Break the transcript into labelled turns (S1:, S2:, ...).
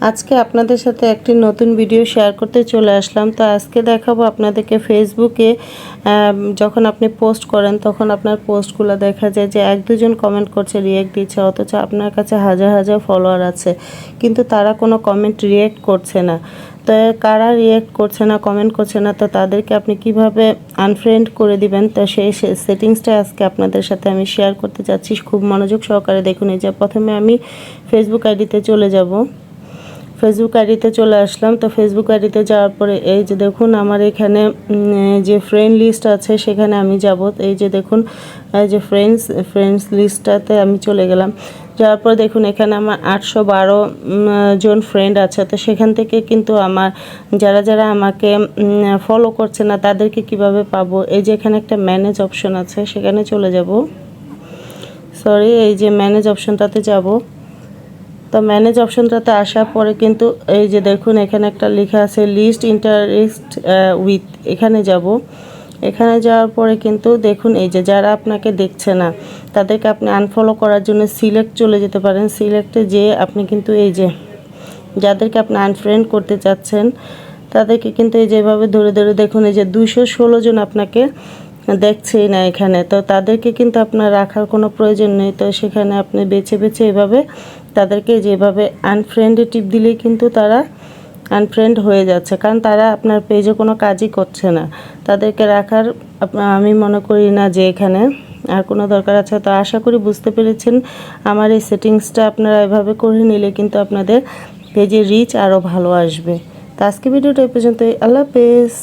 S1: আজকে আপনাদের সাথে একটি নতুন ভিডিও শেয়ার করতে চলে আসলাম। তো আজকে দেখাবো আপনাদেরকে ফেসবুকে যখন আপনি পোস্ট করেন তখন আপনার পোস্টগুলো দেখা যায় যে এক দুজন কমেন্ট করছে, রিয়্যাক্ট দিচ্ছে, অথচ আপনার কাছে হাজার হাজার ফলোয়ার আছে কিন্তু তারা কোনো কমেন্ট রিয়্যাক্ট করছে না। তো কারা রিয়্যাক্ট করছে না, কমেন্ট করছে না, তো তাদেরকে আপনি কিভাবে আনফ্রেন্ড করে দিবেন, তো সেই সেটিংসটা আজকে আপনাদের সাথে আমি শেয়ার করতে যাচ্ছি। খুব মনোযোগ সহকারে দেখুন। এই যে প্রথমে আমি ফেসবুক আইডিতে চলে যাব। ফেসবুক আইডিতে চলে আসলাম। তো ফেসবুক আইডিতে যাওয়ার পরে এই যে দেখুন আমার এখানে যে ফ্রেন্ড লিস্ট আছে সেখানে আমি যাব। এই যে দেখুন এই যে ফ্রেন্ডস লিস্টটাতে আমি চলে গেলাম। যাওয়ার পর দেখুন এখানে আমার 812 জন ফ্রেন্ড আছে। তো সেখান থেকে কিন্তু আমার যারা যারা আমাকে ফলো করছে না তাদেরকে কিভাবে পাবো, এই যে এখানে একটা ম্যানেজ অপশন আছে সেখানে চলে যাব। এই যে ম্যানেজ অপশনটাতে যাব। তো ম্যানেজ অপশনটাতে আসার পরে কিন্তু এই যে দেখুন এখানে একটা লেখা আছে লিস্ট ইন্টারেস্ট উইথ, এখানে যাব। এখানে যাওয়ার পরে কিন্তু দেখুন এই যে যারা আপনাকে দেখছে না তাদেরকে আপনি আনফলো করার জন্য সিলেক্ট চলে যেতে পারেন। সিলেক্টে যেয়ে আপনি কিন্তু এই যে যাদেরকে আপনি আনফ্রেন্ড করতে চাচ্ছেন তাদেরকে কিন্তু এই যেভাবে ধরে ধরে দেখুন এই যে 216 জন আপনাকে দেখছেই না এখানে। তো তাদেরকে কিন্তু আপনার রাখার কোনো প্রয়োজন নেই। তো সেখানে আপনি বেছে বেছে এভাবে তাদেরকে যেভাবে আনফ্রেন্ডে টিপ দিলেই কিন্তু তারা আনফ্রেন্ড হয়ে যাচ্ছে, কারণ তারা আপনার পেজে কোনো কাজই করছে না। তাদেরকে রাখার আমি মনে করি না যে এখানে আর কোনো দরকার আছে। তো আশা করি বুঝতে পেরেছেন। আমার এই সেটিংসটা আপনারা এভাবে করে নিলে কিন্তু আপনাদের পেজে রিচ আরও ভালো আসবে। তো আজকে ভিডিওটা এই পর্যন্তই। আল্লাহ হাফেজ।